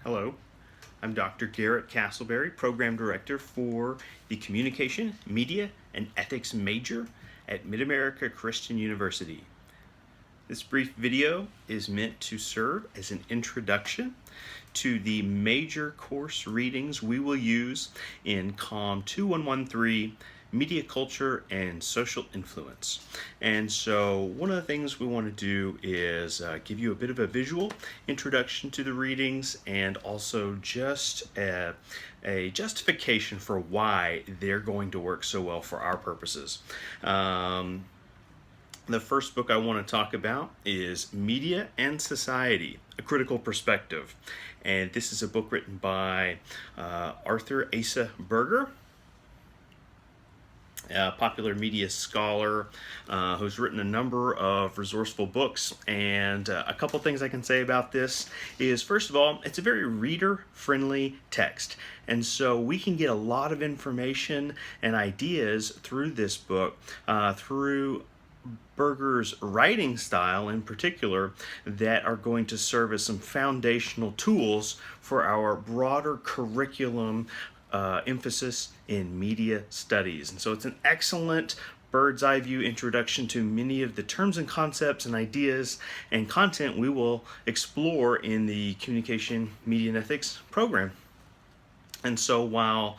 Hello, I'm Dr. Garrett Castleberry, Program Director for the Communication, Media, and Ethics major at Mid-America Christian University. This brief video is meant to serve as an introduction to the major course readings we will use in COM 2113, Media Culture and Social Influence. And so one of the things we want to do is give you a bit of a visual introduction to the readings and also just a justification for why they're going to work so well for our purposes. The first book I want to talk about is Media and Society, A Critical Perspective. And this is a book written by Arthur Asa Berger, a popular media scholar who's written a number of resourceful books. And a couple things I can say about this is, first of all, it's a very reader-friendly text. And so we can get a lot of information and ideas through this book, through Berger's writing style in particular, that are going to serve as some foundational tools for our broader curriculum emphasis in media studies. And so it's an excellent bird's eye view introduction to many of the terms and concepts and ideas and content we will explore in the Communication, Media, and Ethics program. And so while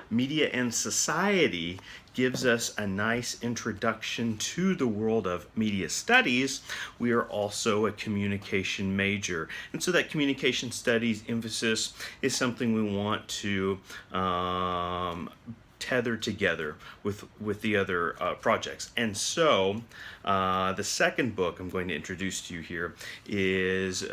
Media and Society gives us a nice introduction to the world of media studies, we are also a communication major. And so that communication studies emphasis is something we want to tether together with the other projects. And so the second book I'm going to introduce to you here is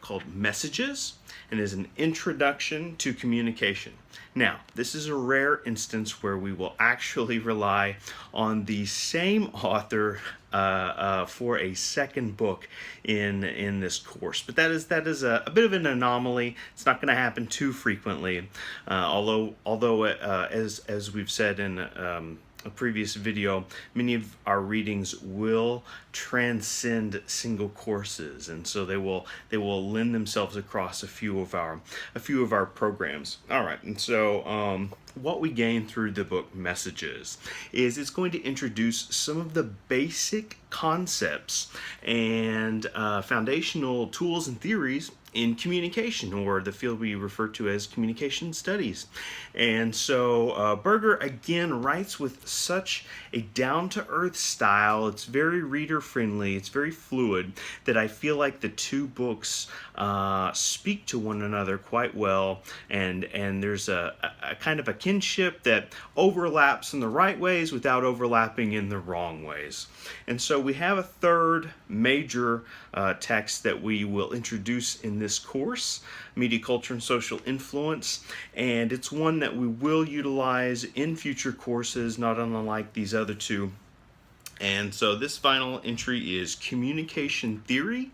called Messages, and is an introduction to communication. Now, this is a rare instance where we will actually rely on the same author for a second book in this course, but that is a bit of an anomaly. It's not going to happen too frequently, although as we've said in a previous video, many of our readings will transcend single courses, and so they will lend themselves across a few of our programs. All right, and so what we gain through the book Messages is it's going to introduce some of the basic concepts and foundational tools and theories in communication, or the field we refer to as communication studies. And so Berger again writes with such a down-to-earth style. It's very reader-friendly, it's very fluid, that I feel like the two books speak to one another quite well, and there's a kind of a kinship that overlaps in the right ways without overlapping in the wrong ways. And so we have a third major text that we will introduce in this course, Media Culture and Social Influence, and it's one that we will utilize in future courses, not unlike these other two. And so this final entry is Communication Theory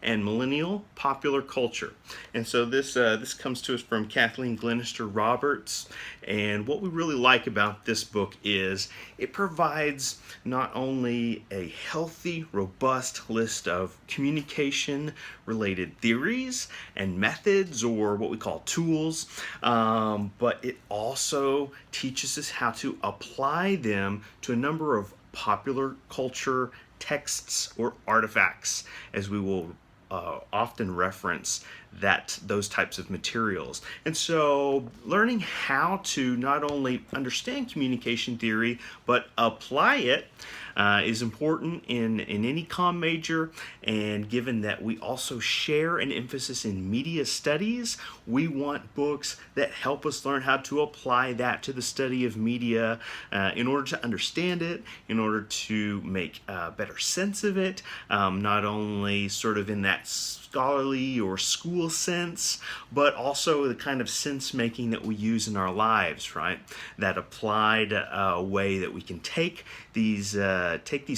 and Millennial Popular Culture. And so this comes to us from Kathleen Glenister Roberts, and what we really like about this book is it provides not only a healthy, robust list of communication related theories and methods, or what we call tools, but it also teaches us how to apply them to a number of popular culture texts or artifacts, as we will often reference those types of materials. And so learning how to not only understand communication theory but apply it is important in any comm major. And given that we also share an emphasis in media studies, we want books that help us learn how to apply that to the study of media in order to understand it, in order to make better sense of it, not only sort of in that scholarly or school sense, but also the kind of sense making that we use in our lives, right? That applied way that we can take these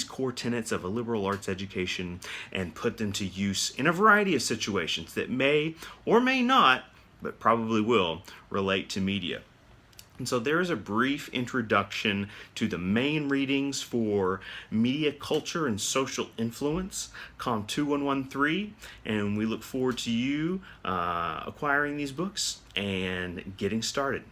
core tenets of a liberal arts education and put them to use in a variety of situations that may or may not, but probably will, relate to media. And so there is a brief introduction to the main readings for Media Culture and Social Influence, COM 2113, and we look forward to you acquiring these books and getting started.